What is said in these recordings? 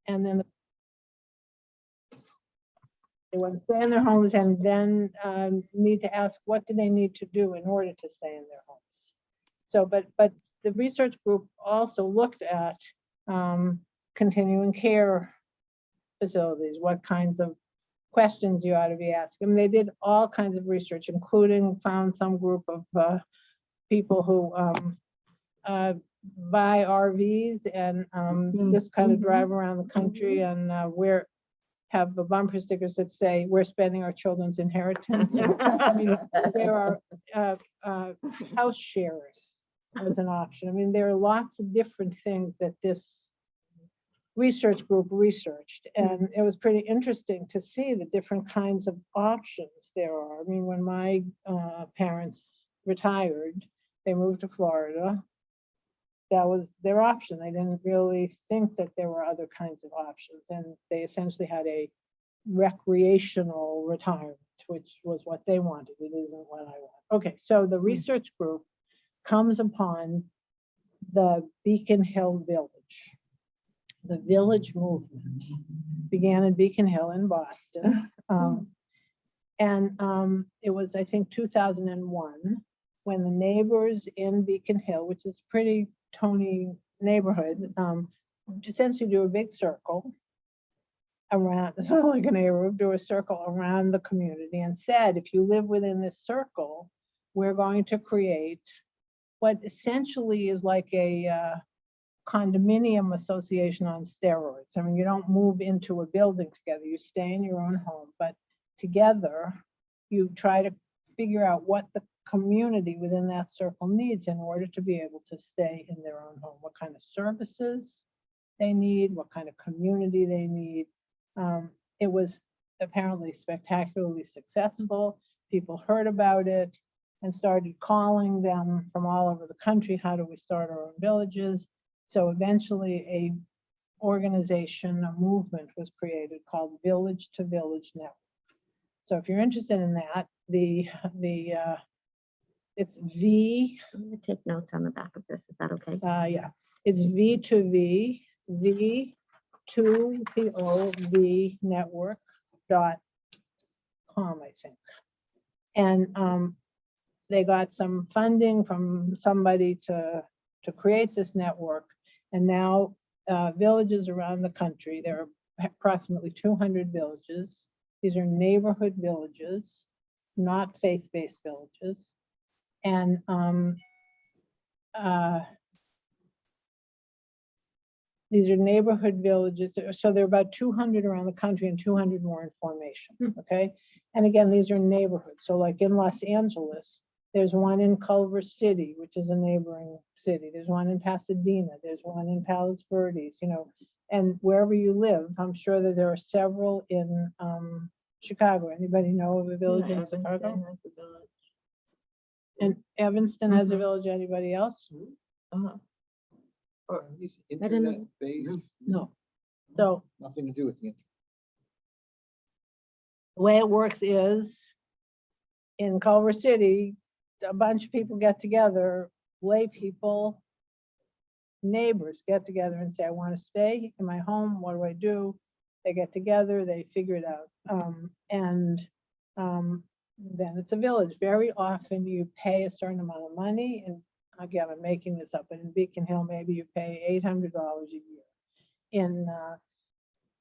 and then they want to stay in their homes, and then need to ask, what do they need to do in order to stay in their homes? So, but the research group also looked at continuing care facilities, what kinds of questions you ought to be asking. They did all kinds of research, including found some group of people who buy RVs and just kind of drive around the country and have the bumper stickers that say, "We're spending our children's inheritance." I mean, there are house sharing as an option. I mean, there are lots of different things that this research group researched, and it was pretty interesting to see the different kinds of options there are. I mean, when my parents retired, they moved to Florida. That was their option. They didn't really think that there were other kinds of options, and they essentially had a recreational retirement, which was what they wanted. It isn't what I want. Okay, so the research group comes upon the Beacon Hill Village. The village movement began in Beacon Hill in Boston. It was, I think, 2001, when the neighbors in Beacon Hill, which is pretty Tony neighborhood, essentially do a big circle around, it's not like a neighborhood, do a circle around the community and said, if you live within this circle, we're going to create what essentially is like a condominium association on steroids. I mean, you don't move into a building together, you stay in your own home, but together you try to figure out what the community within that circle needs in order to be able to stay in their own home, what kind of services they need, what kind of community they need. It was apparently spectacularly successful. People heard about it and started calling them from all over the country, how do we start our own villages? So eventually a organization, a movement was created called Village to Village Network. So if you're interested in that, it's V. I'm gonna take notes on the back of this. Is that okay? Yeah, it's V2V, V2VOV network.com, I think. And they got some funding from somebody to create this network. And now villages around the country, there are approximately 200 villages. These are neighborhood villages, not faith-based villages. And these are neighborhood villages. So there are about 200 around the country and 200 more in formation, okay? And again, these are neighborhoods. So like in Los Angeles, there's one in Culver City, which is a neighboring city. There's one in Pasadena. There's one in Palos Verdes, you know, and wherever you live, I'm sure that there are several in Chicago. Anybody know of a village in Chicago? And Evanston has a village. Anybody else? Or at least I didn't know. internet-based, No. So nothing to do with the internet. the way it works is in Culver City, a bunch of people get together, lay people, neighbors get together and say, I want to stay in my home. What do I do? They get together, they figure it out. Then it's a village. Very often you pay a certain amount of money. And again, I'm making this up, but in Beacon Hill, maybe you pay $800 a year. In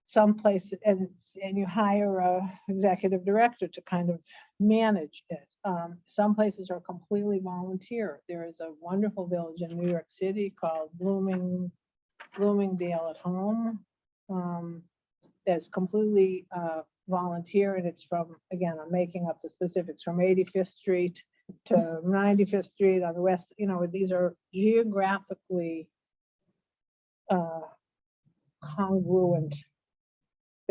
some places, and you hire a executive director to kind of manage it. Some places are completely volunteer. There is a wonderful village in New York City called Bloomingdale at Home. That's completely volunteer, and it's from, again, I'm making up the specifics, from 85th Street to 95th Street on the west. You know, these are geographically congruent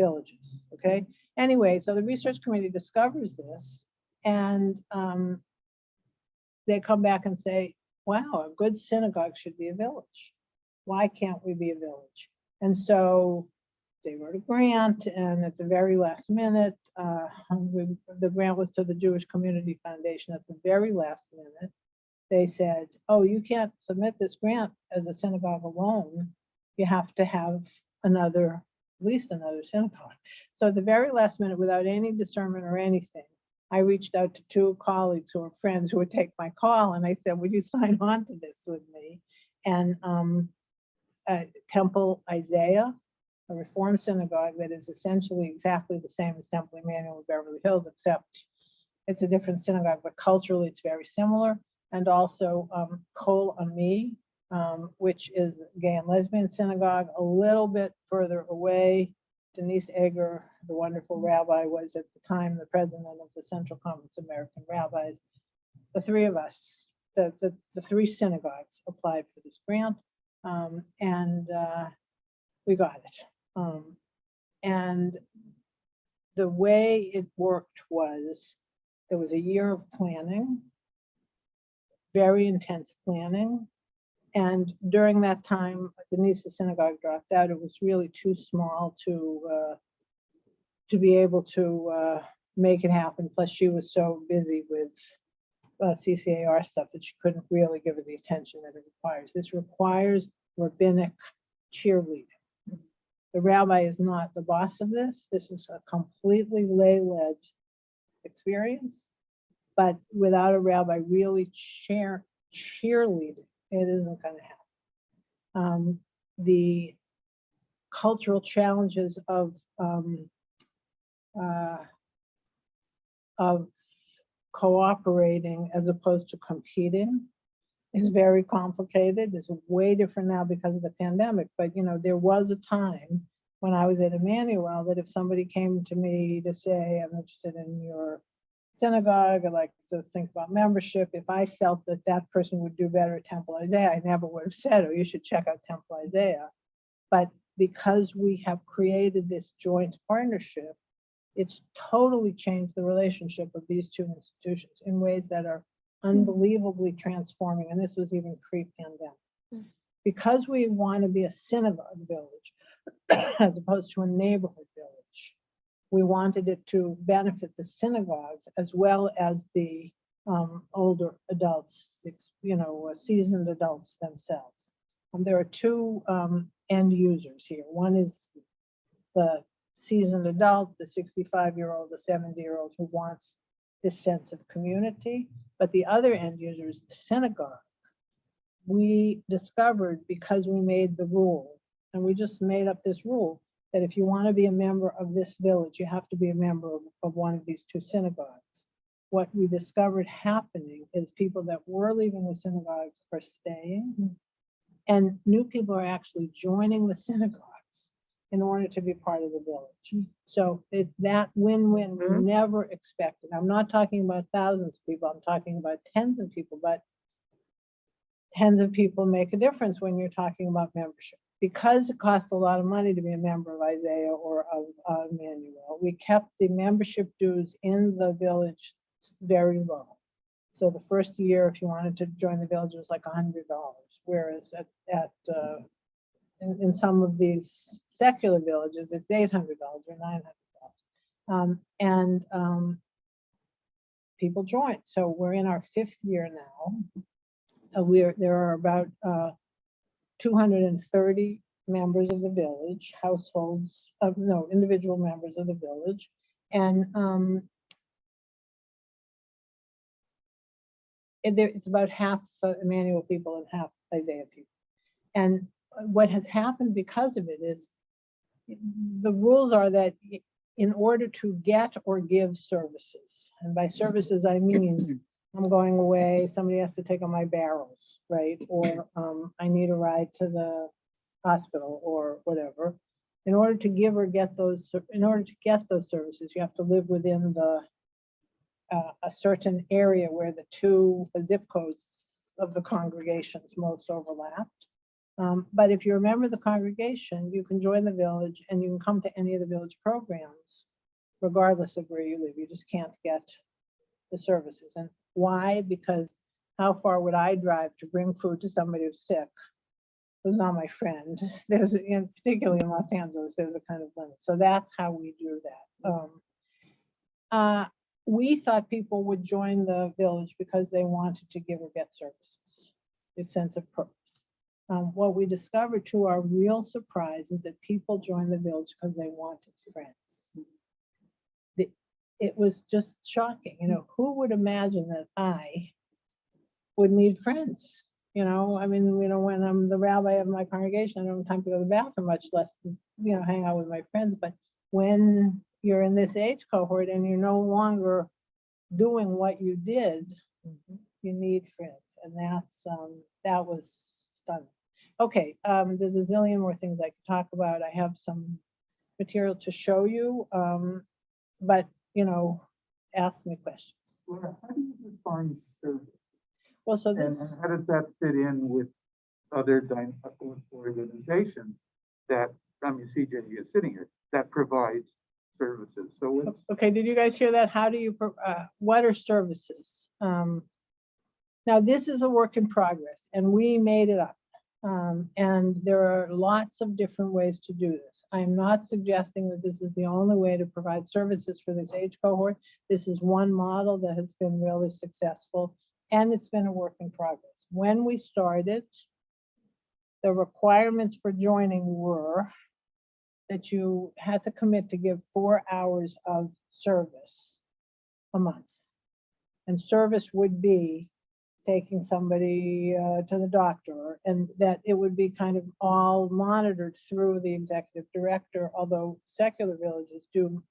villages, okay? Anyway, so the research committee discovers this, and they come back and say, wow, a good synagogue should be a village. Why can't we be a village? And so they wrote a grant, and at the very last minute, the grant was to the Jewish Community Foundation. At the very last minute, they said, oh, you can't submit this grant as a synagogue alone. You have to have another at least another synagogue. So at the very last minute, without any discernment or anything, I reached out to two colleagues who were friends who would take my call, and I said, would you sign on to this with me? And Temple Isaiah, a Reform synagogue that is essentially exactly the same as Temple Emmanuel in Beverly Hills, except it's a different synagogue, but culturally it's very similar. And also Kol Ami, which is a gay and lesbian synagogue, a little bit further away. Denise Eger, the wonderful rabbi, was at the time the president of the Central Conference of American Rabbis. The three of us, the three synagogues applied for this grant, and we got it. And the way it worked was, there was a year of planning, very intense planning. And during that time, Denise's synagogue dropped out. It was really too small to be able to make it happen. Plus, she was so busy with CCAR stuff that she couldn't really give it the attention that it requires. This requires rabbinic cheerleading. The rabbi is not the boss of this. This is a completely lay-led experience, but without a rabbi really cheerleading, it isn't going to happen. The cultural challenges of cooperating as opposed to competing is very complicated. It's way different now because of the pandemic. But you know, there was a time when I was at Emmanuel that if somebody came to me to say, I'm interested in your synagogue, I'd like to think about membership, if I felt that that person would do better at Temple Isaiah, I never would have said, oh, you should check out Temple Isaiah. But because we have created this joint partnership, it's totally changed the relationship of these two institutions in ways that are unbelievably transforming. And this was even pre-pandemic. Because we want to be a synagogue village as opposed to a neighborhood village, we wanted it to benefit the synagogues as well as the older adults, you know, seasoned adults themselves. There are two end users here. One is the seasoned adult, the 65-year-old, the 70-year-old who wants this sense of community. But the other end user is the synagogue. We discovered, because we made the rule, and we just made up this rule, that if you want to be a member of this village, you have to be a member of one of these two synagogues. What we discovered happening is people that were leaving the synagogues are staying, and new people are actually joining the synagogues in order to be part of the village. So that win-win we never expected. I'm not talking about thousands of people, I'm talking about tens of people, but tens of people make a difference when you're talking about membership. Because it costs a lot of money to be a member of Isaiah or of Emmanuel, we kept the membership dues in the village very low. So the first year, if you wanted to join the village, it was like $100, whereas in some of these secular villages, it's $800 or $900. People join. So we're in our 5th year now. There are about 230 members of the village, households, individual members of the village. And it's about half Emmanuel people and half Isaiah people. And what has happened because of it is the rules are that in order to get or give services, and by services I mean I'm going away, somebody has to take on my barrels, right? Or I need a ride to the hospital or whatever. In order to give or get those, services, you have to live within a certain area where the two zip codes of the congregations most overlapped. But if you're a member of the congregation, you can join the village and you can come to any of the village programs, regardless of where you live. You just can't get the services. And why? Because how far would I drive to bring food to somebody who's sick, who's not my friend? Particularly in Los Angeles, there's a kind of limit. So that's how we do that. We thought people would join the village because they wanted to give or get services, a sense of purpose. What we discovered to our real surprise is that people joined the village because they wanted friends. It was just shocking. Who would imagine that I would need friends? I mean, when I'm the rabbi of my congregation, I don't have time to go to the bathroom, much less, hang out with my friends. But when you're in this age cohort and you're no longer doing what you did, you need friends. And that was stunning. Okay, there's a zillion more things I could talk about. I have some material to show you, but ask me questions. Laura, how do you define service? Well, so And this, how does that fit in with other organizations that, CJE is sitting here, that provides services? So it's, okay, did you guys hear that? How do you, what are services? Now, this is a work in progress, and we made it up. And there are lots of different ways to do this. I'm not suggesting that this is the only way to provide services for this age cohort. This is one model that has been really successful, and it's been a work in progress. When we started, the requirements for joining were that you had to commit to give 4 hours of service a month. And service would be taking somebody to the doctor, and that it would be kind of all monitored through the executive director, although secular villages do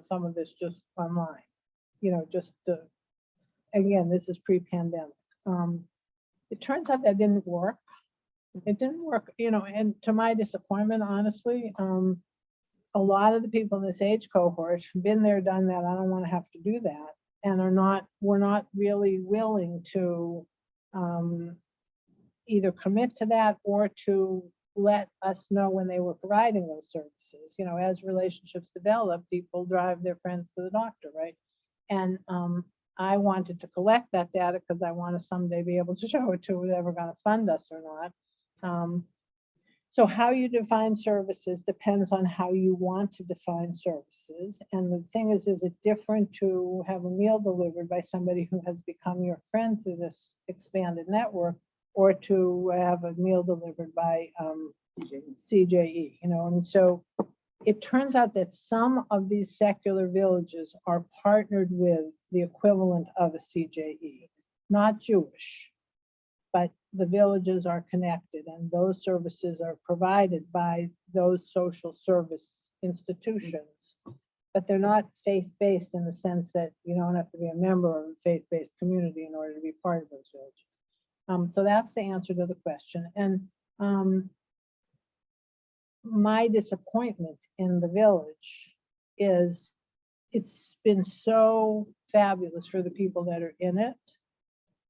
some of this just online, again, this is pre-pandemic. It turns out that didn't work. It didn't work, and to my disappointment, honestly, a lot of the people in this age cohort, been there, done that, I don't want to have to do that, and were not really willing to either commit to that or to let us know when they were providing those services. As relationships develop, people drive their friends to the doctor, right? And I wanted to collect that data because I want to someday be able to show it to whoever going to fund us or not. So how you define services depends on how you want to define services. And the thing is it different to have a meal delivered by somebody who has become your friend through this expanded network, or to have a meal delivered by CJE, and so it turns out that some of these secular villages are partnered with the equivalent of a CJE, not Jewish, but the villages are connected, and those services are provided by those social service institutions. But they're not faith-based in the sense that you don't have to be a member of a faith-based community in order to be part of those villages. So that's the answer to the question. And my disappointment in the village is it's been so fabulous for the people that are in it,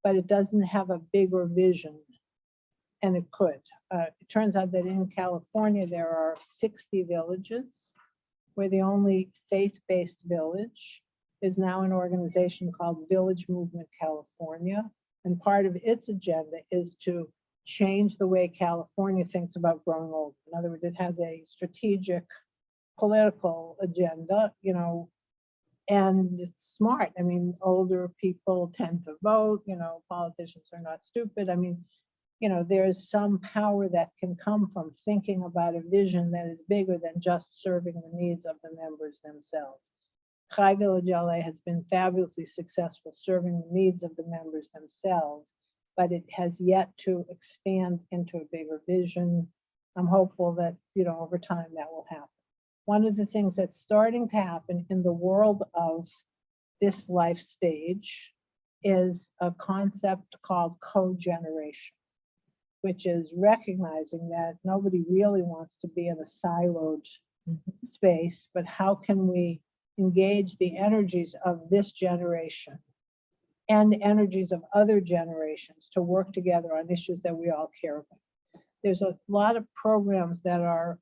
but it doesn't have a bigger vision, and it could. It turns out that in California, there are 60 villages, where the only faith-based village is now an organization called Village Movement California. And part of its agenda is to change the way California thinks about growing old. In other words, it has a strategic political agenda, and it's smart. I mean, older people tend to vote, politicians are not stupid. I mean, there's some power that can come from thinking about a vision that is bigger than just serving the needs of the members themselves. Chai Village LA has been fabulously successful serving the needs of the members themselves, but it has yet to expand into a bigger vision. I'm hopeful that, over time that will happen. One of the things that's starting to happen in the world of this life stage is a concept called co-generation, which is recognizing that nobody really wants to be in a siloed space, but how can we engage the energies of this generation and the energies of other generations to work together on issues that we all care about. There's a lot of programs that are,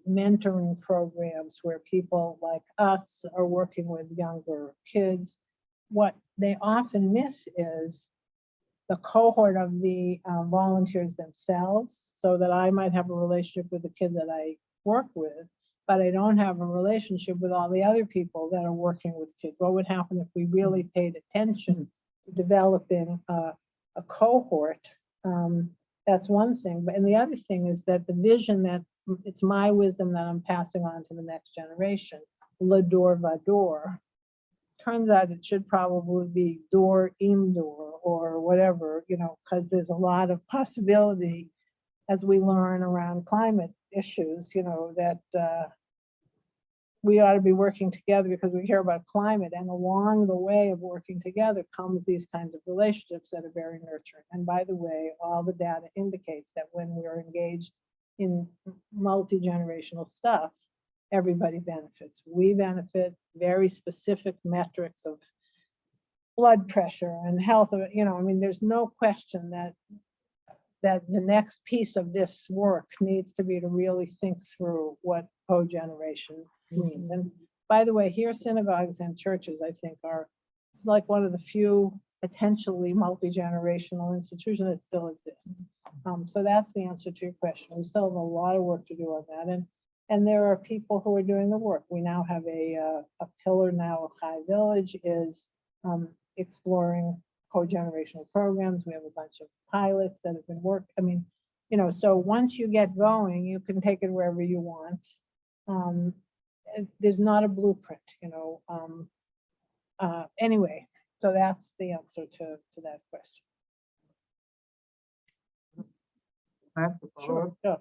mentoring programs where people like us are working with younger kids. What they often miss is the cohort of the volunteers themselves, so that I might have a relationship with the kid that I work with, but I don't have a relationship with all the other people that are working with kids. What would happen if we really paid attention to developing a cohort That's one thing, but, and the other thing is that the vision that, it's my wisdom that I'm passing on to the next generation, le door va door. Turns out it should probably be door im door or whatever, you know, because there's a lot of possibility as we learn around climate issues, you know, that we ought to be working together because we care about climate, and along the way of working together comes these kinds of relationships that are very nurturing. And by the way, all the data indicates that when we're engaged in multi-generational stuff, everybody benefits. We benefit, very specific metrics of blood pressure and health, you know, I mean, there's no question that the next piece of this work needs to be to really think through what cogeneration means. And by the way, here synagogues and churches, I think, are, it's like one of the few potentially multi-generational institutions that still exists. So that's the answer to your question. We still have a lot of work to do on that. And there are people who are doing the work. We now have a pillar now of Chai Village is exploring cogenerational programs. We have a bunch of pilots that have been worked. I mean, you know, so once you get going, you can take it wherever you want. There's not a blueprint, you know. Anyway, so that's the answer to that question. Can I ask a follow-up? Sure.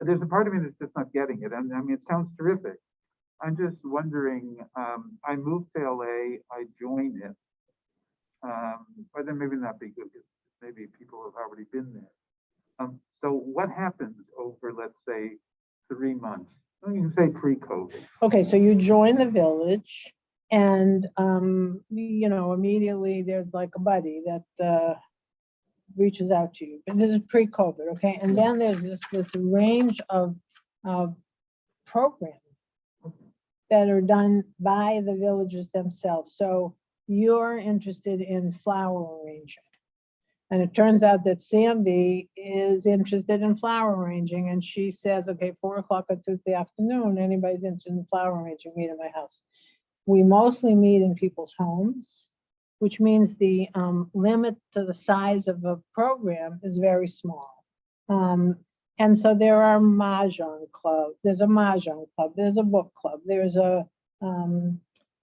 There's a part of me that's just not getting it. And I mean, it sounds terrific. I'm just wondering, I moved to LA, I joined it. But then maybe not be good because maybe people have already been there. So what happens over, let's say, 3 months? Well, you can say pre-COVID. Okay, so you join the village and, you know, immediately there's like a buddy that reaches out to you. But this is pre-COVID, okay? And then there's this range of programs that are done by the villagers themselves. So you're interested in flower arranging. And it turns out that Sandy is interested in flower arranging, and she says, okay, 4 o'clock on Tuesday afternoon, anybody's interested in flower arranging, meet at my house. We mostly meet in people's homes, which means the limit to the size of a program is very small. And so there are mahjong clubs, there's a mahjong club, there's a book club, there's a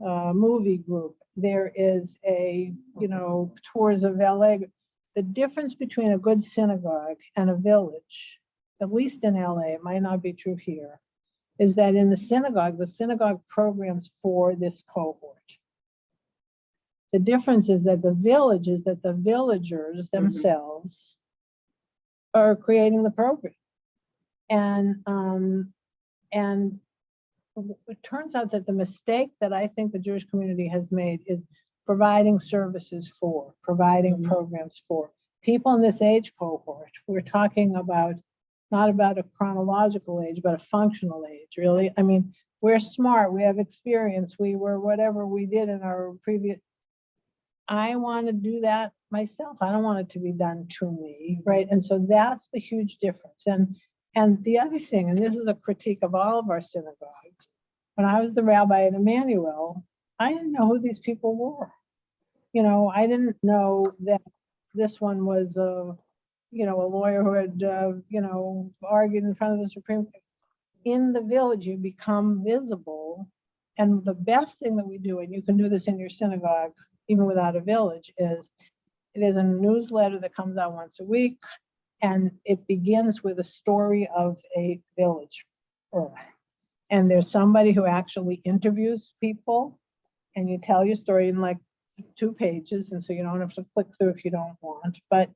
movie group, there is a, you know, tours of LA. The difference between a good synagogue and a village, at least in LA, it might not be true here, is that in the synagogue programs for this cohort. The difference is that the village is that the villagers themselves are creating the program. And it turns out that the mistake that I think the Jewish community has made is providing services for, providing programs for people in this age cohort. We're talking about, not about a chronological age, but a functional age, really. I mean, we're smart, we have experience, we were whatever we did in our previous, I want to do that myself. I don't want it to be done to me, right? And so that's the huge difference. And the other thing, and this is a critique of all of our synagogues, when I was the rabbi at Emmanuel, I didn't know who these people were. You know, I didn't know that this one was a, you know, a lawyer who had, you know, argued in front of the Supreme Court. In the village, you become visible. And the best thing that we do, and you can do this in your synagogue, even without a village, is there's a newsletter that comes out once a week, and it begins with a story of a village. And there's somebody who actually interviews people, and you tell your story in like 2 pages, and so you don't have to click through if you don't want. But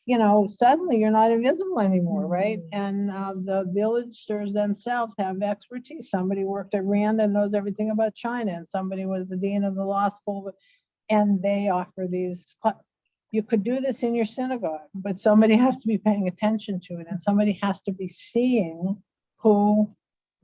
you know, suddenly you're not invisible anymore, right? And the villagers themselves have expertise. Somebody worked at Rand and knows everything about China, and somebody was the dean of the law school, and they offer these. You could do this in your synagogue, but somebody has to be paying attention to it, and somebody has to be seeing who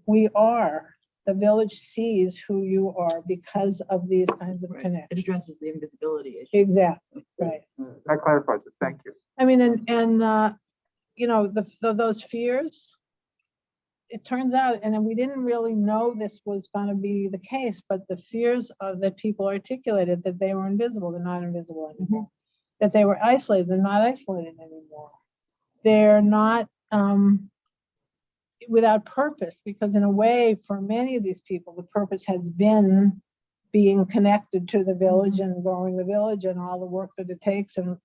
we are. The village sees who you are because of these kinds of connections. It addresses the invisibility issue. Exactly, right. That clarifies it. Thank you. I mean, and you know, those fears, it turns out, and we didn't really know this was going to be the case, but the fears that people articulated, that they were invisible, they're not invisible anymore. that they were isolated. They're not isolated anymore. They're not without purpose, because in a way, for many of these people, the purpose has been being connected to the village and growing the village and all the work that it takes, and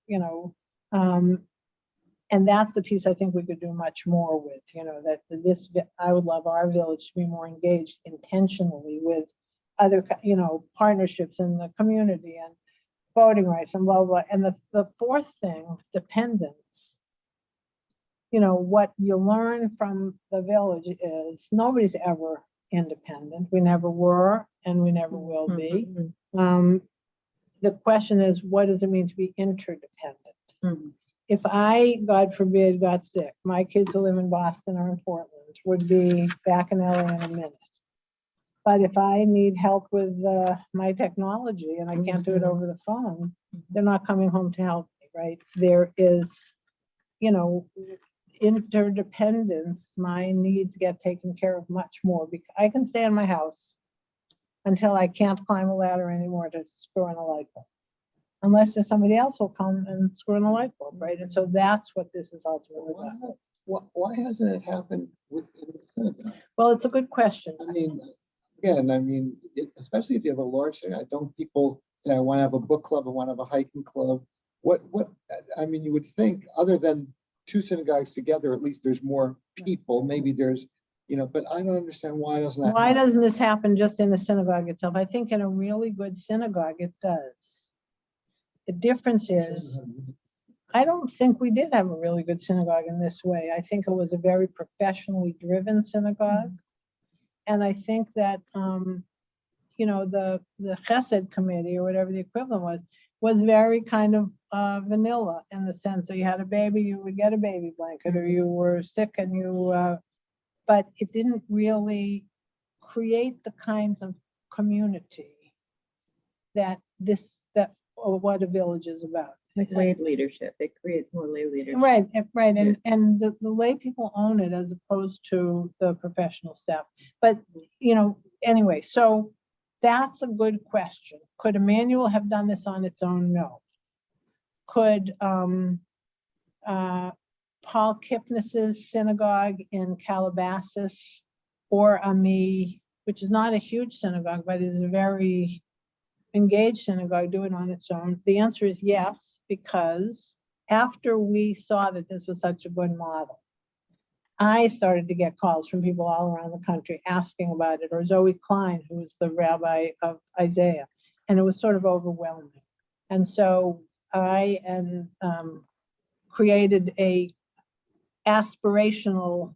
and that's the piece I think we could do much more with. That I would love our village to be more engaged intentionally with other partnerships in the community and voting rights and blah blah. And the fourth thing, dependence. What you learn from the village is nobody's ever independent. We never were, and we never will be. The question is, what does it mean to be interdependent? If I, God forbid, got sick, my kids who live in Boston or in Portland would be back in LA in a minute. But if I need help with my technology and I can't do it over the phone, they're not coming home to help me, right? There is, interdependence. My needs get taken care of much more, because I can stay in my house until I can't climb a ladder anymore to screw in a light bulb, unless there's somebody else will come and screw in a light bulb, right? And so that's what this is ultimately about. Why hasn't it happened in the synagogue? Well, it's a good question. Especially if you have a large synagogue, don't people say, I want to have a book club, I want to have a hiking club? You would think, other than two synagogues together, at least there's more people. Maybe there's, but I don't understand why doesn't that Why happen? doesn't this happen just in the synagogue itself? I think in a really good synagogue, it does. The difference is, I don't think we did have a really good synagogue in this way. I think it was a very professionally driven synagogue. And I think that, the Chesed committee, or whatever the equivalent was very kind of vanilla, in the sense that you had a baby, you would get a baby blanket, or you were sick and but it didn't really create the kinds of community what a village is about. Like lay leadership, it creates more lay leadership. Right. And the lay people own it as opposed to the professional staff. But, anyway, so that's a good question. Could Emmanuel have done this on its own? No. Could Paul Kipnis's synagogue in Calabasas, or Ami, which is not a huge synagogue, but is a very engaged synagogue, do it on its own? The answer is yes, because after we saw that this was such a good model, I started to get calls from people all around the country asking about it, or Zoe Klein, who was the rabbi of Isaiah, and it was sort of overwhelming. And so I created a aspirational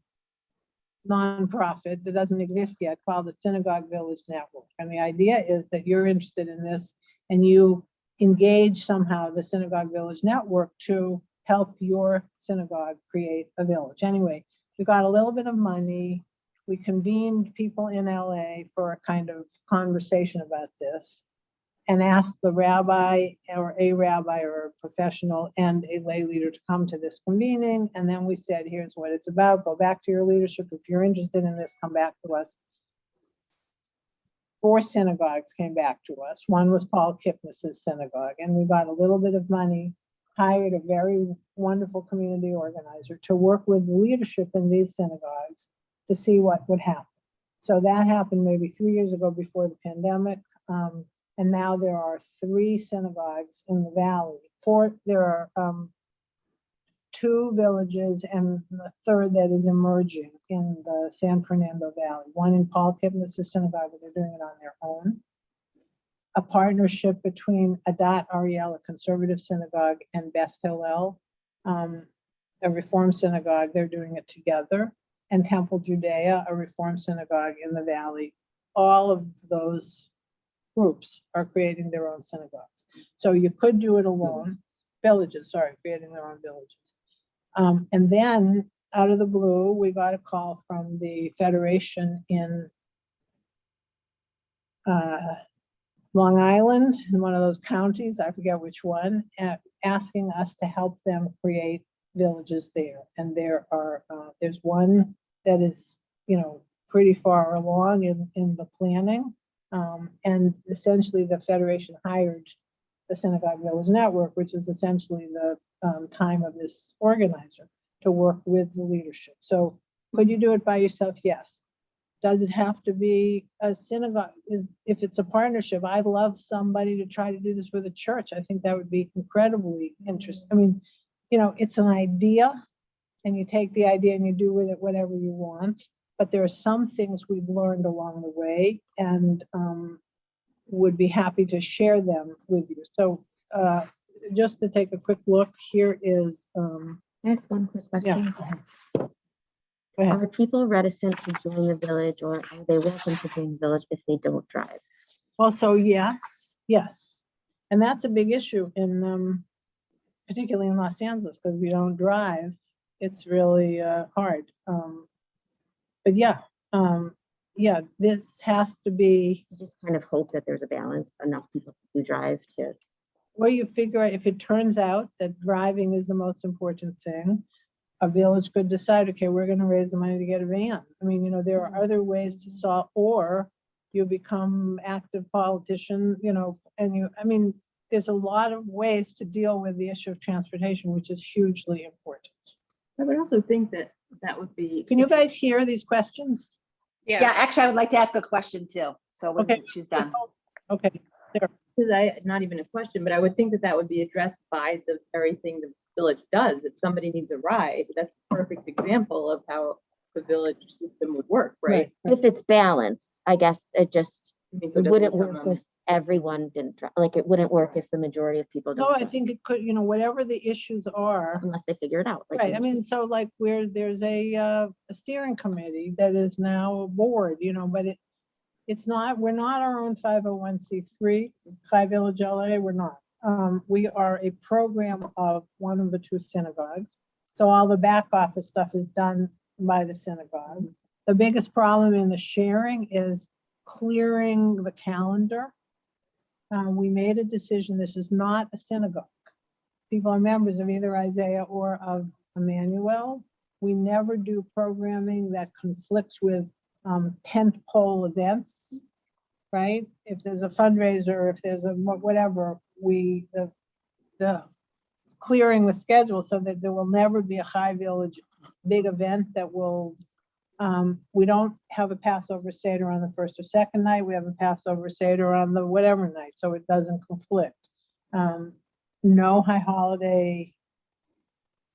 nonprofit that doesn't exist yet, called the Synagogue Village Network. And the idea is that you're interested in this and you engage somehow the Synagogue Village Network to help your synagogue create a village. Anyway, we got a little bit of money. We convened people in LA for a kind of conversation about this, and asked the rabbi or a professional and a lay leader to come to this convening. And then we said, here's what it's about. Go back to your leadership. If you're interested in this, come back to us. 4 synagogues came back to us. One was Paul Kipnis's synagogue, and we got a little bit of money, hired a very wonderful community organizer to work with leadership in these synagogues to see what would happen. So that happened maybe 3 years ago, before the pandemic. And now there are 3 synagogues in the valley. There are 2 villages and a third that is emerging in the San Fernando Valley. One in Paul Kipnis's synagogue, but they're doing it on their own. A partnership between Adat Ariel, a conservative synagogue, and Beth Hillel, a Reform synagogue. They're doing it together. And Temple Judea, a Reform synagogue in the valley. All of those groups are creating their own synagogues. So you could do it alone. Villages, creating their own villages. And then out of the blue, we got a call from the Federation in Long Island, in one of those counties, I forget which one, asking us to help them create villages there. And there's one that is, pretty far along in the planning. And essentially the Federation hired the Synagogue Village Network, which is essentially the time of this organizer to work with the leadership. So could you do it by yourself? Yes. Does it have to be a synagogue? If it's a partnership, I'd love somebody to try to do this with a church. I think that would be incredibly interesting. I mean, you know, it's an idea, and you take the idea and you do with it whatever you want. But there are some things we've learned along the way, and would be happy to share them with you. So just to take a quick look, here is, There's one quick yeah. question. Go ahead. Are people reticent to join the village, or are they welcome to join the village if they don't drive? Well, so yes. And that's a big issue in, particularly in Los Angeles, because we don't drive. It's really hard. But yeah, this has to be, I just kind of hope that there's a balance, enough people who drive to. where you figure out if it turns out that driving is the most important thing, a village could decide, okay, we're going to raise the money to get a van. I mean, you know, there are other ways to solve, or you become active politician, you know, and I mean, there's a lot of ways to deal with the issue of transportation, which is hugely important. I would also think that that would be. Can you guys hear these questions? Yeah, actually, I would like to ask a question too. So when Okay. she's done. Okay, Because not even a question, but I would think that that would be addressed by the very thing the village does. If somebody needs a ride, that's a perfect example of how the village system would work, right? If it's balanced, I guess it just, I mean, so it it wouldn't doesn't work become if everyone didn't drive. Like, it wouldn't work if the majority of people no, don't I drive, think it could, you know, whatever the issues are. unless they figure it out. like Right, you I mean, so like where there's a steering committee that is now a board, you know, but it's not, we're not our own 501c3, High Village LA, we're not. We are a program of one of the two synagogues. So all the back office stuff is done by the synagogue. The biggest problem in the sharing is clearing the calendar. We made a decision, this is not a synagogue. People are members of either Isaiah or of Emmanuel. We never do programming that conflicts with tent pole events, right? If there's a fundraiser, if there's a whatever, the clearing the schedule so that there will never be a High Village big event that will, we don't have a Passover Seder on the first or second night. We have a Passover Seder on the whatever night, so it doesn't conflict. No high holiday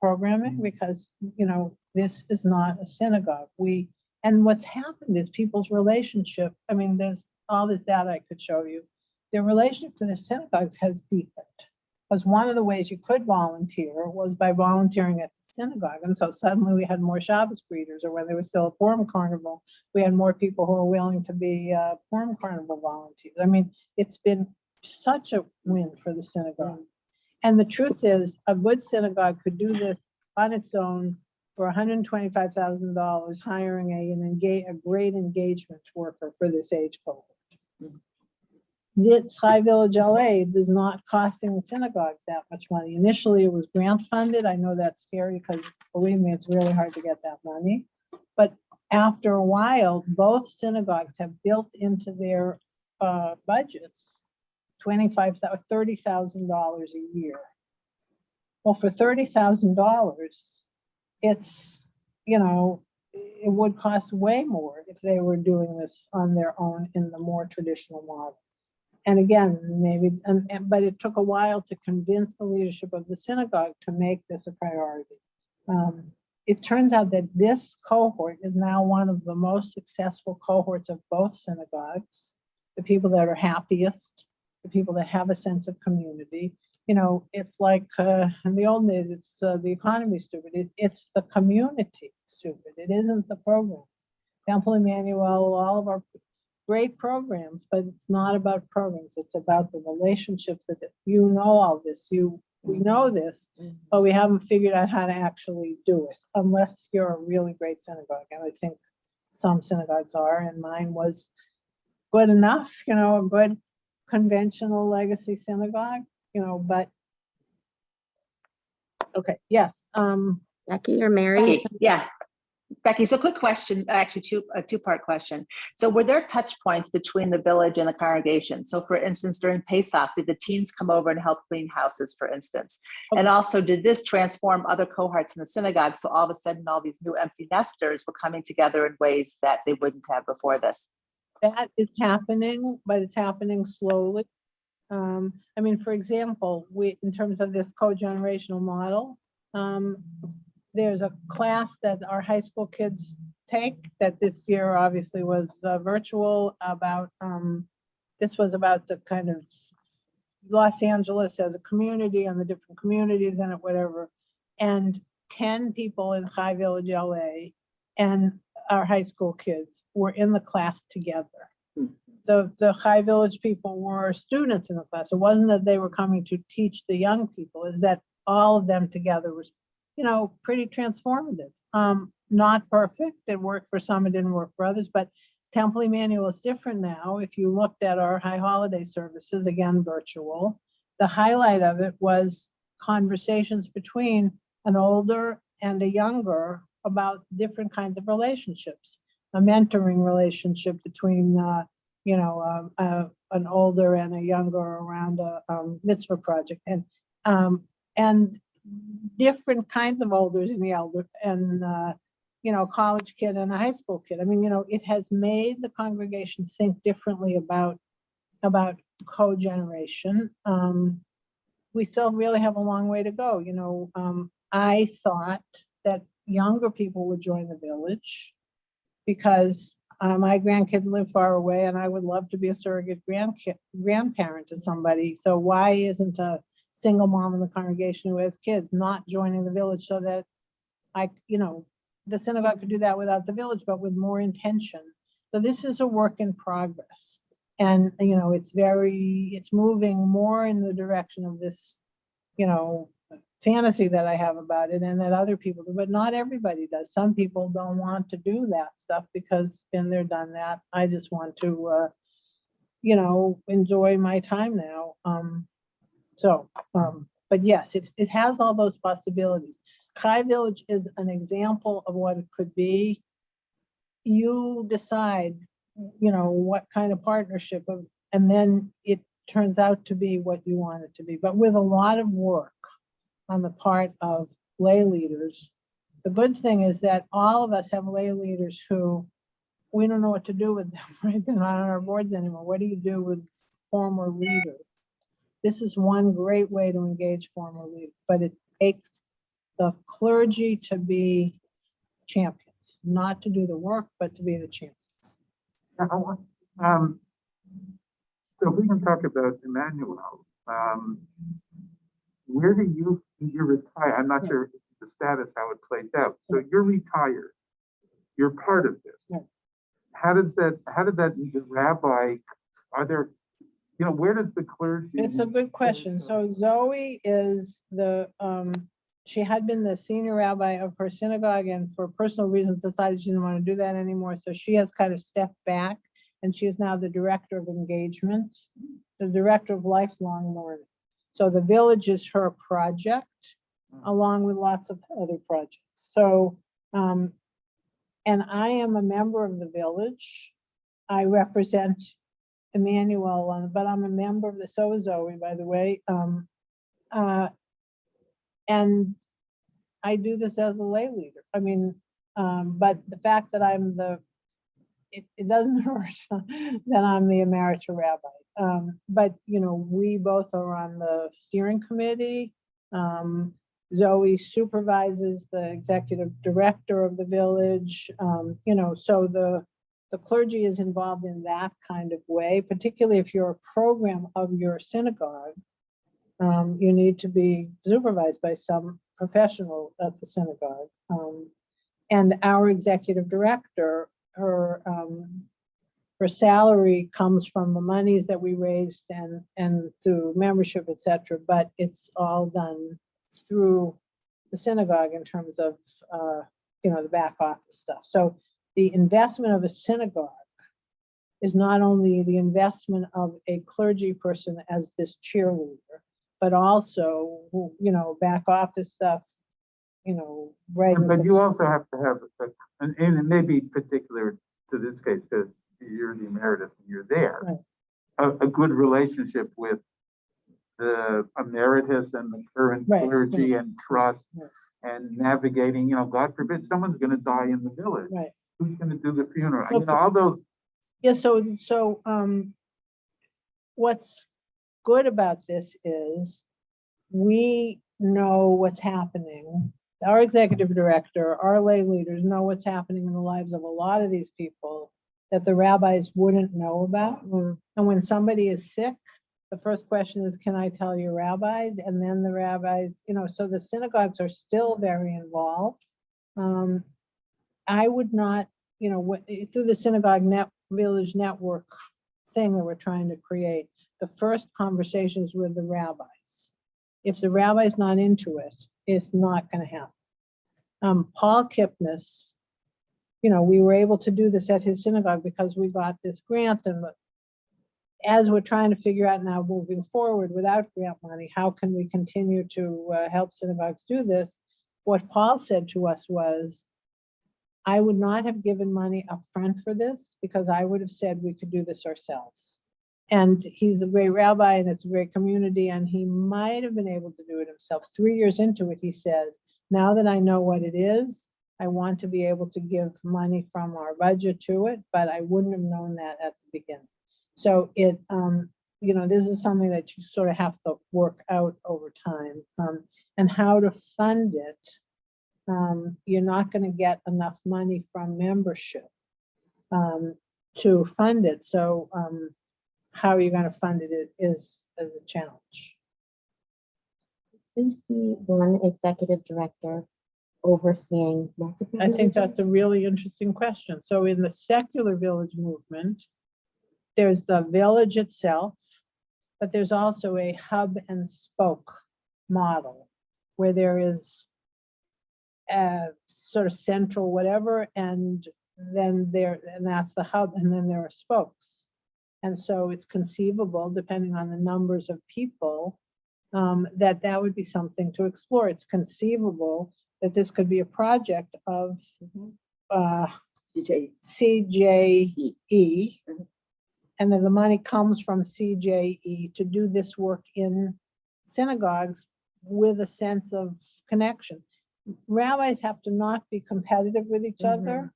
programming because, you know, this is not a synagogue. And what's happened is people's relationship, I mean, there's all this data I could show you. Their relationship to the synagogues has deepened. Because one of the ways you could volunteer was by volunteering at the synagogue. And so suddenly we had more Shabbos greeters, or when there was still a Purim Carnival, we had more people who were willing to be Purim Carnival volunteers. I mean, it's been such a win for the synagogue. And the truth is, a good synagogue could do this on its own for $125,000, hiring a great engagement worker for this age cohort. This High Village LA is not costing the synagogues that much money. Initially, it was grant funded. I know that's scary because, believe me, it's really hard to get that money. But after a while, both synagogues have built into their budgets $25,000, $30,000 a year. Well, for $30,000, it's, you know, it would cost way more if they were doing this on their own in the more traditional model. And again, maybe, but it took a while to convince the leadership of the synagogue to make this a priority. It turns out that this cohort is now one of the most successful cohorts of both synagogues. The people that are happiest, the people that have a sense of community. You know, it's like in the old days, it's the economy stupid. It's the community stupid. It isn't the programs. Temple Emmanuel, all of our great programs, but it's not about programs. It's about the relationships that you know all this. We know this, but we haven't figured out how to actually do it unless you're a really great synagogue. And I think some synagogues are, and mine was good enough, you know, a good conventional legacy synagogue, you know, but okay, yes. Becky or Mary? Okay, yeah. Becky, so quick question, actually a two-part question. So were there touch points between the village and the congregation? So for instance, during Pesach, did the teens come over and help clean houses, for instance? And also, did this transform other cohorts in the synagogue? So all of a sudden, all these new empty nesters were coming together in ways that they wouldn't have before this? That is happening, but it's happening slowly. I mean, for example, in terms of this co-generational model, there's a class that our high school kids take that this year obviously was virtual about, this was about the kind of Los Angeles as a community and the different communities in it, whatever. And 10 people in High Village, LA, and our high school kids were in the class together. So the High Village people were students in the class. It wasn't that they were coming to teach the young people, is that all of them together was, you know, pretty transformative. Not perfect. It worked for some, it didn't work for others, but Temple Emmanuel is different now. If you looked at our high holiday services, again, virtual, the highlight of it was conversations between an older and a younger about different kinds of relationships, a mentoring relationship between, you know, an older and a younger around a mitzvah project, and different kinds of olders and the elder, and you know, college kid and a high school kid. I mean, you know, it has made the congregation think differently about co-generation. We still really have a long way to go. You know, I thought that younger people would join the village because my grandkids live far away and I would love to be a surrogate grandparent to somebody. So why isn't a single mom in the congregation who has kids not joining the village, so that you know, the synagogue could do that without the village, but with more intention. So this is a work in progress. And, you know, it's moving more in the direction of this, you know, fantasy that I have about it and that other people do, but not everybody does. Some people don't want to do that stuff because been there, done that. I just want to, you know, enjoy my time now. But yes, it has all those possibilities. High Village is an example of what it could be. You decide, you know, what kind of partnership, and then it turns out to be what you want it to be. But with a lot of work on the part of lay leaders, the good thing is that all of us have lay leaders who we don't know what to do with them, right? They're not on our boards anymore. What do you do with former leaders? This is one great way to engage former leaders, but it takes the clergy to be champions, not to do the work, but to be the champions. So if we can talk about Emmanuel, where do you retire? I'm not sure the status, how it plays out. So you're retired. You're part of this. Yeah. How did the rabbi, are there, you know, where does the clergy? It's a good question. So Zoe is she had been the senior rabbi of her synagogue and for personal reasons decided she didn't want to do that anymore. So she has kind of stepped back and she is now the director of engagement, the director of lifelong learning. So the village is her project along with lots of other projects. So, and I am a member of the village. I represent Emmanuel, but I'm a member of so is Zoe, by the way. And I do this as a lay leader. I mean, but the fact that I'm it doesn't hurt that I'm the emerita rabbi. But, you know, we both are on the steering committee. Zoe supervises the executive director of the village. You know, so the clergy is involved in that kind of way, particularly if you're a program of your synagogue. You need to be supervised by some professional at the synagogue. And our executive director, her salary comes from the monies that we raised and through membership, etc. But it's all done through the synagogue in terms of you know, the back office stuff. So the investment of a synagogue is not only the investment of a clergy person as this cheerleader, but also, you know, back office stuff, right. But you also have to have, and it may be particular to this case, because you're the emeritus and you're there, a good relationship with the emeritus and the current Right, clergy and trust Right. and navigating, God forbid, someone's gonna die in the village. Right. Who's gonna do the funeral? So- All those, Yeah, so what's good about this is we know what's happening. Our executive director, our lay leaders know what's happening in the lives of a lot of these people that the rabbis wouldn't know about. And when somebody is sick, the first question is, can I tell your rabbis? And then the rabbis, so the synagogues are still very involved. I would not, through the village network thing that we're trying to create, the first conversations with the rabbis. If the rabbi's not into it, it's not going to happen. Paul Kipnis, we were able to do this at his synagogue because we got this grant. And as we're trying to figure out now moving forward without grant money, how can we continue to help synagogues do this? What Paul said to us was, I would not have given money up front for this because I would have said we could do this ourselves. And he's a great rabbi and it's a great community and he might have been able to do it himself. 3 years into it, he says, now that I know what it is, I want to be able to give money from our budget to it, but I wouldn't have known that at the beginning. So this is something that you sort of have to work out over time, and how to fund it. You're not going to get enough money from membership to fund it. So how are you going to fund it is a challenge. You see one executive director overseeing multiple. I think that's a villages? really interesting question. So in the secular village movement, there's the village itself, but there's also a hub and spoke model where there is a sort of central whatever, and then that's the hub, and then there are spokes. And so it's conceivable, depending on the numbers of people, that would be something to explore. It's conceivable that this could be a project of CJE, and then the money comes from CJE to do this work in synagogues with a sense of connection. Rabbis have to not be competitive with each other.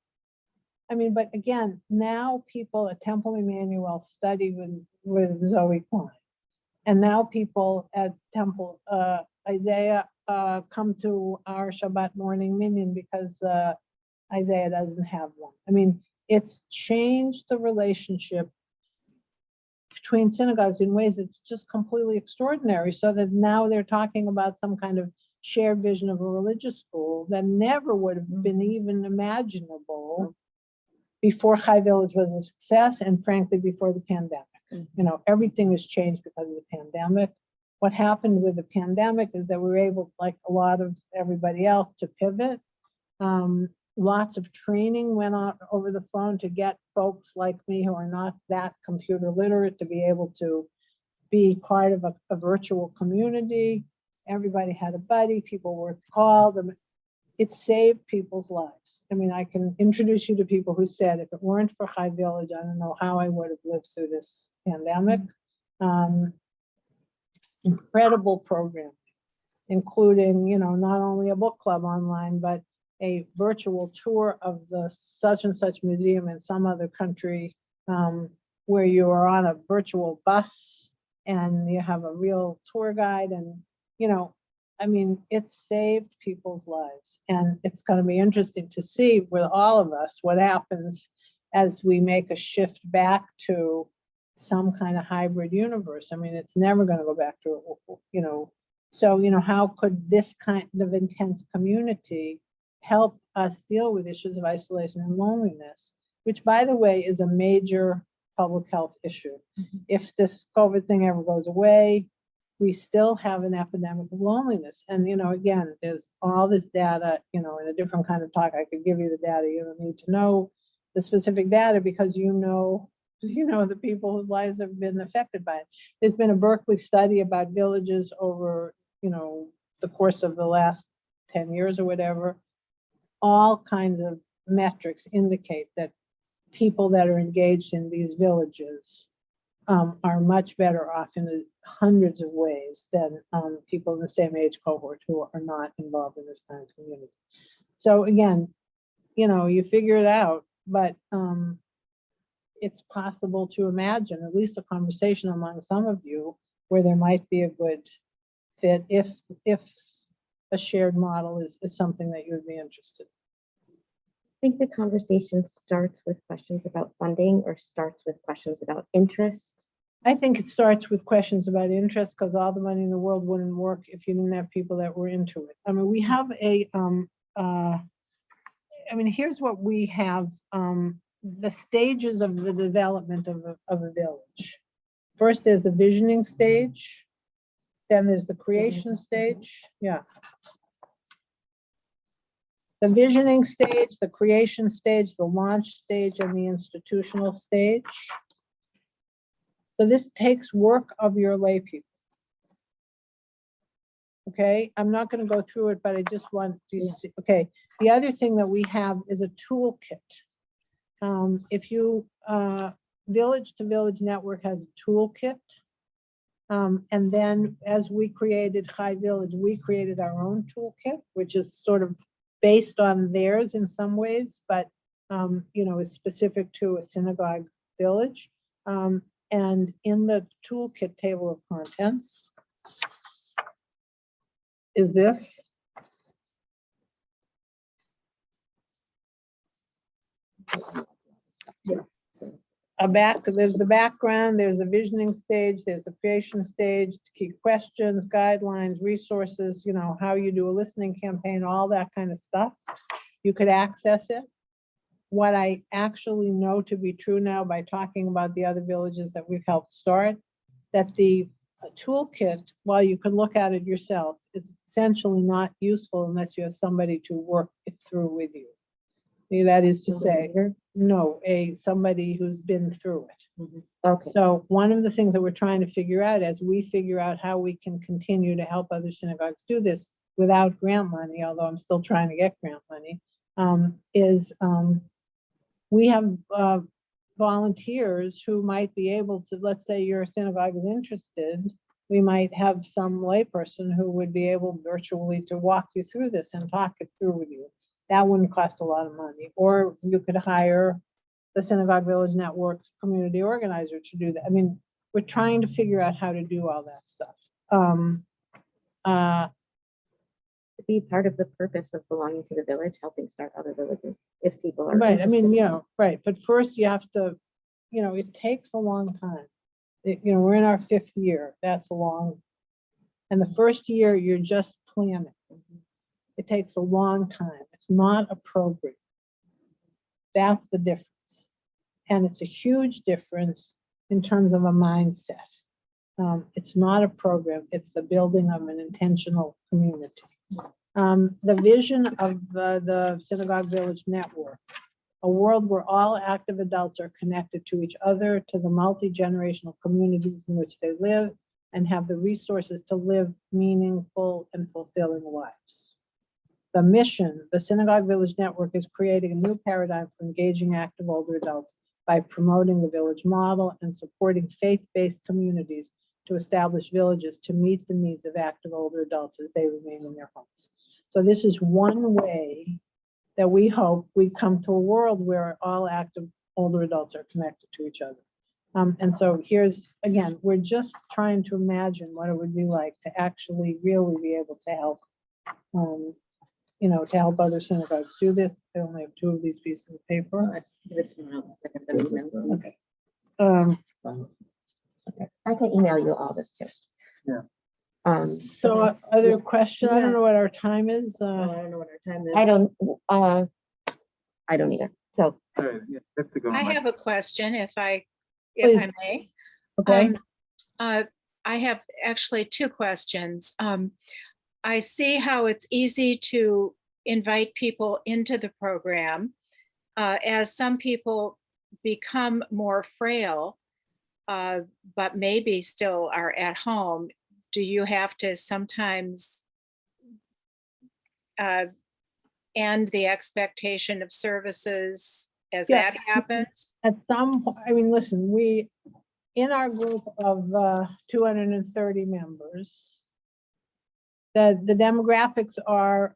I mean, but again, now people at Temple Emmanuel study with Zoe Klein. And now people at Temple Isaiah come to our Shabbat morning minyan because Isaiah doesn't have one. I mean, it's changed the relationship between synagogues in ways that's just completely extraordinary, so that now they're talking about some kind of shared vision of a religious school that never would have been even imaginable before Chai Village was a success, and frankly, before the pandemic. Everything has changed because of the pandemic. What happened with the pandemic is that we were able, like a lot of everybody else, to pivot. Lots of training went on over the phone to get folks like me who are not that computer literate to be able to be part of a virtual community. Everybody had a buddy, people were called. It saved people's lives. I mean, I can introduce you to people who said, if it weren't for Chai Village, I don't know how I would have lived through this pandemic. Incredible program, including, not only a book club online, but a virtual tour of the such and such museum in some other country, where you are on a virtual bus and you have a real tour guide. And, I mean, it saved people's lives. And it's going to be interesting to see with all of us what happens as we make a shift back to some kind of hybrid universe. I mean, it's never going to go back to, so, how could this kind of intense community help us deal with issues of isolation and loneliness, which, by the way, is a major public health issue. If this COVID thing ever goes away, we still have an epidemic of loneliness. And, again, there's all this data, in a different kind of talk. I could give you the data. You don't need to know the specific data because the people whose lives have been affected by it. There's been a Berkeley study about villages over, the course of the last 10 years or whatever, all kinds of metrics indicate that people that are engaged in these villages are much better off in hundreds of ways than people in the same age cohort who are not involved in this kind of community. So again, you know, you figure it out, but it's possible to imagine at least a conversation among some of you where there might be a good fit if a shared model is something that you would be interested in. I think the conversation starts with questions about funding or starts with questions about interest. I think it starts with questions about interest, because all the money in the world wouldn't work if you didn't have people that were into it. I mean, we have here's what we have, the stages of the development of a village. First, there's the visioning stage. Then there's the creation stage. Yeah. The visioning stage, the creation stage, the launch stage, and the institutional stage. So this takes work of your lay people. Okay, I'm not going to go through it, but I just want to see. Okay, the other thing that we have is a toolkit. If you, Village to Village Network has a toolkit. And then as we created High Village, we created our own toolkit, which is sort of based on theirs in some ways, but you know, is specific to a synagogue village. And in the toolkit table of contents is this. There's the background, there's the visioning stage, there's the creation stage, key questions, guidelines, resources, you know, how you do a listening campaign, all that kind of stuff. You could access it. What I actually know to be true now by talking about the other villages that we've helped start, that the toolkit, while you can look at it yourself, is essentially not useful unless you have somebody to work it through with you. That is to say, no, somebody who's been through it. Okay. So one of the things that we're trying to figure out as we figure out how we can continue to help other synagogues do this without grant money, although I'm still trying to get grant money, is we have volunteers who might be able to, let's say your synagogue is interested, we might have some layperson who would be able virtually to walk you through this and talk it through with you. That wouldn't cost a lot of money. Or you could hire the Synagogue Village Network's community organizer to do that. I mean, we're trying to figure out how to do all that stuff. To be part of the purpose of belonging to the village, helping start other villages, if people are Right, I mean, interested. you know, right, but first you have to, you know, it takes a long time. You know, we're in our 5th year, that's a long, and the first year you're just planning. It takes a long time. It's not a program. That's the difference. And it's a huge difference in terms of a mindset. It's not a program, it's the building of an intentional community. The vision of the Synagogue Village Network, a world where all active adults are connected to each other, to the multi-generational communities in which they live, and have the resources to live meaningful and fulfilling lives. The mission, the Synagogue Village Network, is creating a new paradigm for engaging active older adults by promoting the village model and supporting faith-based communities to establish villages to meet the needs of active older adults as they remain in their homes. So this is one way that we hope we come to a world where all active older adults are connected to each other. And so here's, again, we're just trying to imagine what it would be like to actually really be able to help, you know, to help other synagogues do this. I only have 2 of these pieces of paper. Okay. I can email you all this too. Yeah. So other questions? I don't know what our time is. I don't know what our time is. I don't either. So All right, yeah, have to go. I Mike. have a question if I Please. may. Okay. I have actually 2 questions. I see how it's easy to invite people into the program. As some people become more frail, but maybe still are at home, do you have to sometimes end the expectation of services as Yeah. that happens? At some, I mean, listen, in our group of 230 members, the demographics are,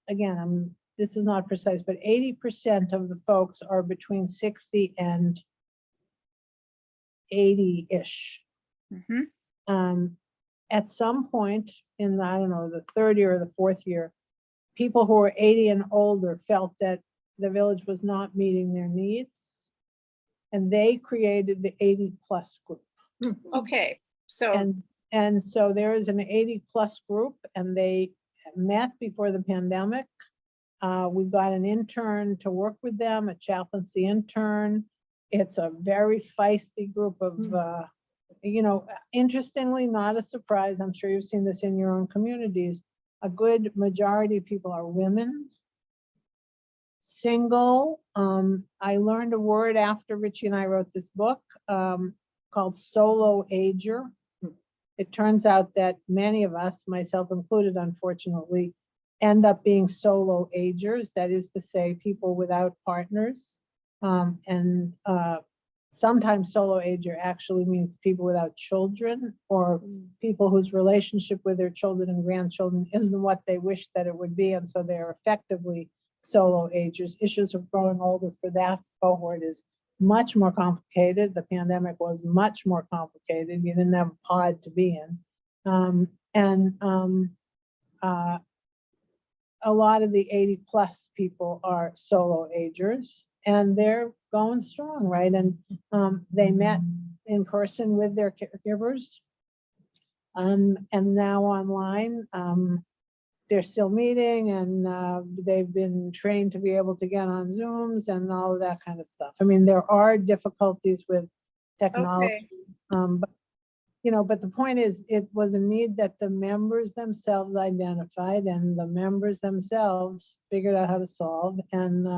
again, this is not precise, but 80% of the folks are between 60 and 80-ish. Mhm. At some point in the, I don't know, the third year or the fourth year, people who were 80 and older felt that the village was not meeting their needs. And they created the 80+ group. Okay, so, And so there is an 80+ group, and they met before the pandemic. We got an intern to work with them, a chaplaincy intern. It's a very feisty group of, interestingly, not a surprise. I'm sure you've seen this in your own communities. A good majority of people are women, single. I learned a word after Richie and I wrote this book called solo ager. It turns out that many of us, myself included, unfortunately, end up being solo agers. That is to say, people without partners. And sometimes solo ager actually means people without children, or people whose relationship with their children and grandchildren isn't what they wish that it would be. And so they're effectively solo agers. Issues of growing older for that cohort is much more complicated. The pandemic was much more complicated. You didn't have a pod to be in. A lot of the 80+ people are solo agers, and they're going strong, right? And they met in person with their caregivers, and now online. They're still meeting, and they've been trained to be able to get on Zooms and all of that kind of stuff. I mean, there are difficulties with technology, but the point is, it was a need that the members themselves identified, and the members themselves figured out how to solve. And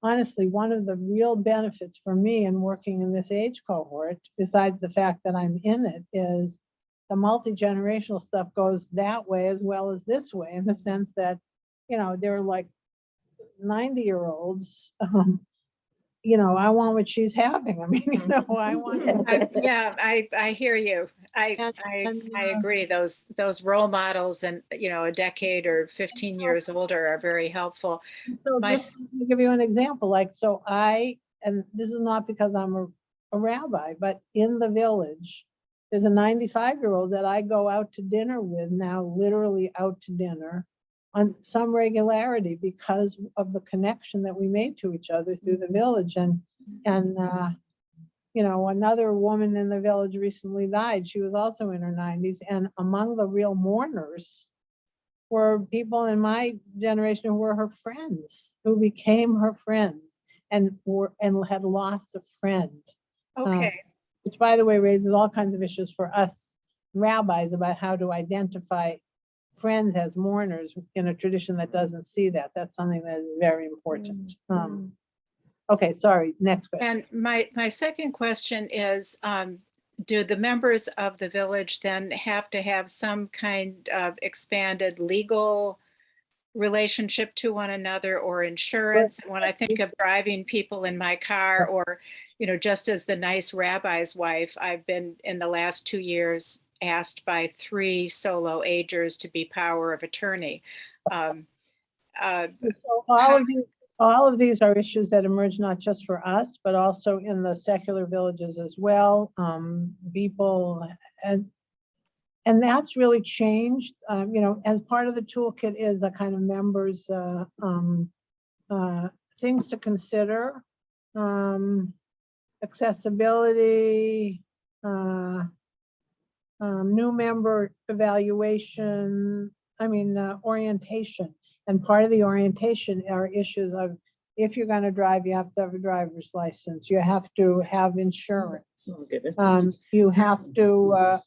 honestly, one of the real benefits for me in working in this age cohort, besides the fact that I'm in it, is the multi-generational stuff goes that way as well as this way, in the sense that, they're like 90-year-olds. I want what she's having. I mean, I want. yeah, I hear you. I agree. Those role models and, a decade or 15 years older are very helpful. So My just to give you an example, and this is not because I'm a rabbi, but in the village, there's a 95-year-old that I go out to dinner with now, literally out to dinner on some regularity because of the connection that we made to each other through the village. And another woman in the village recently died. She was also in her 90s. And among the real mourners were people in my generation who were her friends, who became her friends and had lost a friend. Okay. Which, by the way, raises all kinds of issues for us rabbis about how to identify friends as mourners in a tradition that doesn't see that. That's something that is very important. Okay, sorry, next question. And my second question is, do the members of the village then have to have some kind of expanded legal relationship to one another, or insurance? When I think of driving people in my car, or, just as the nice rabbi's wife, I've been in the last 2 years asked by 3 solo agers to be power of attorney. So all of these are issues that emerge not just for us, but also in the secular villages as well. People, and that's really changed. As part of the toolkit is a kind of members things to consider, accessibility, new member evaluation, orientation. And part of the orientation are issues of, if you're going to drive, you have to have a driver's license. You have to have insurance. You have to,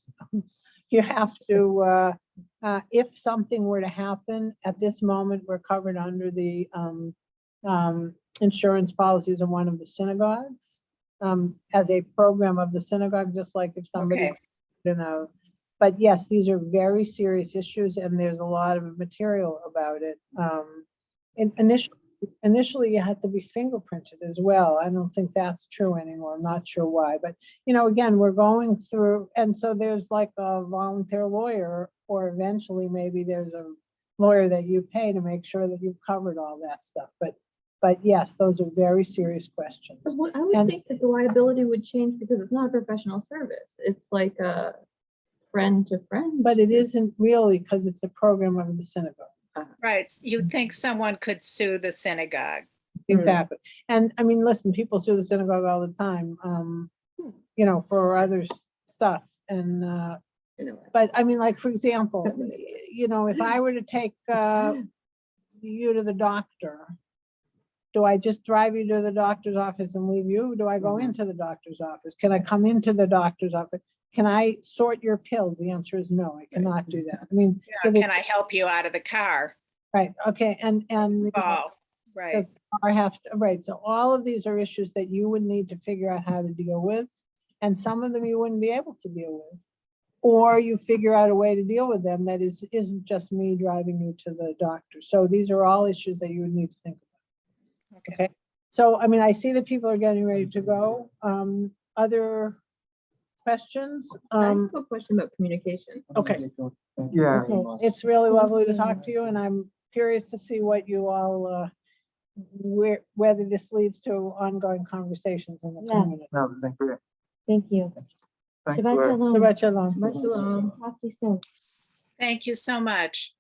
if something were to happen at this moment, we're covered under the insurance policies of one of the synagogues as a program of the synagogue, just like if somebody in But yes, these are very serious issues and there's a lot of material about it. And initially you had to be fingerprinted as well. I don't think that's true anymore. I'm not sure why, but again, we're going through, and so there's like a volunteer lawyer, or eventually maybe there's a lawyer that you pay to make sure that you've covered all that stuff. But yes, those are very serious questions. I would And- think that the liability would change because it's not a professional service. It's like a friend to friend. But it isn't really, because it's a program of the synagogue. Right. You'd think someone could sue the synagogue. Exactly. And I mean, listen, people sue the synagogue all the time, for other stuff. And, but I mean, like, for example, if I were to take you to the doctor, do I just drive you to the doctor's office and leave you? Do I go into the doctor's office? Can I come into the doctor's office? Can I sort your pills? The answer is no, I cannot do that. I mean, so Can I help you out of the car? right, okay, and Oh, right. does the car have to, right, so all of these are issues that you would need to figure out how to deal with, and some of them you wouldn't be able to deal with. Or you figure out a way to deal with them that isn't just me driving you to the doctor. So these are all issues that you would need to think about. Okay, so I mean, I see that people are getting ready to go. Other questions? I have a question about communication. Okay. Thank you Yeah. very much. It's really lovely to talk to you, and I'm curious to see what you all, whether this leads to ongoing conversations in the Yeah. community. No, thank you. Thank you. Thanks, Shabbat Laura. shalom. Shabbat shalom. Shabbat shalom. Talk to you soon. Thank you so much.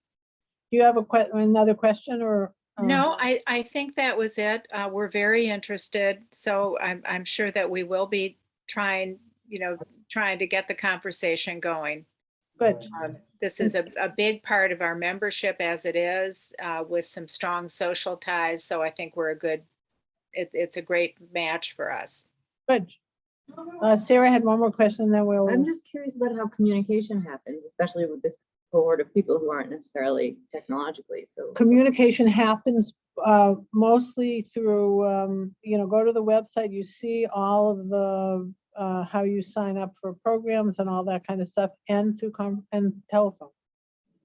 Do you have another question or? No, I think that was it. We're very interested. So I'm sure that we will be trying to get the conversation going. Good. This is a big part of our membership as it is, with some strong social ties. So I think it's a great match for us. Good. Sarah had one more question, then I'm we'll, just curious about how communication happens, especially with this cohort of people who aren't necessarily technologically, so. communication happens mostly through, go to the website, you see all of the, how you sign up for programs and all that kind of stuff, and through and telephone.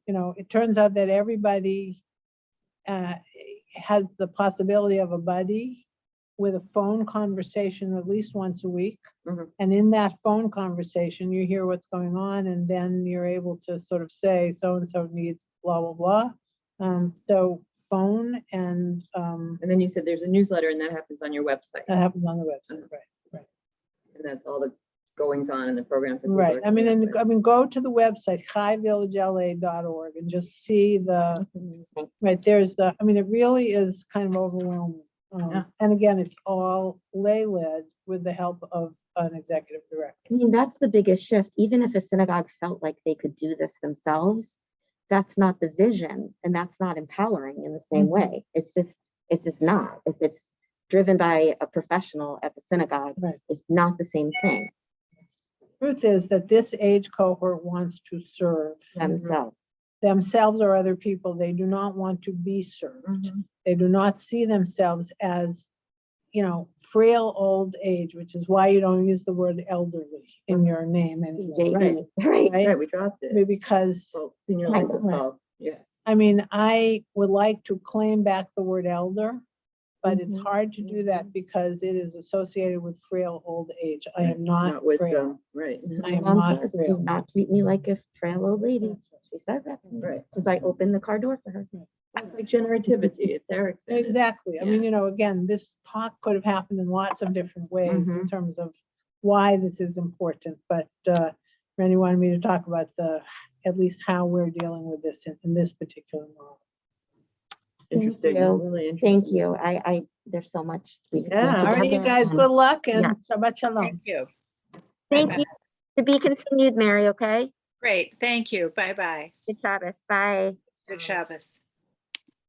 It turns out that everybody has the possibility of a buddy with a phone conversation at least once a week. Mhm. And in that phone conversation, you hear what's going on, and then you're able to sort of say, so-and-so needs blah, blah, blah. So phone and And then you said there's a newsletter and that happens on your website. that happens on the website, right? And that's all the goings on in the programs. that people Right. are I mean, coming up with. go to the website, highvillagela.org, and just see the, That's amazing. right, there's the, I mean, it really is kind of overwhelming. Yeah. And again, it's all lay-led with the help of an executive director. I mean, that's the biggest shift. Even if a synagogue felt like they could do this themselves, that's not the vision, and that's not empowering in the same way. It's just not. If it's driven by a professional at the synagogue, Right. it's not the same thing Truth is that this age cohort wants to serve themselves. or other people. They do not want to be served. Mhm. They do not see themselves as, frail old age, which is why you don't use the word elderly in your name anymore. CJE, right? Right? Right, we dropped it. Because, Well, senior Right, life is right. called, yes. I mean, I would like to claim back the word elder, but it's Mhm. hard to do that because it is associated with frail old age. I am not with frail. right. I am Mom not says, frail. do not treat me like a frail old lady. She says that to me. Right. Because I opened the car door for her. It's like generativity, it's Erickson. It's- Exactly. I mean, again, this talk could have happened in lots of different ways in Mhm. terms of why this is important, but Randy wanted me to talk about at least how we're dealing with this in this particular model. Interesting, you. really interesting. Thank you. There's so much we could do Yeah. All right, you together, guys, and good luck and yeah. Shabbat Shalom. Thank you. Thank you. To be continued, Mary, okay? Great. Thank you. Bye-bye. Good Shabbos. Bye. Good Shabbos.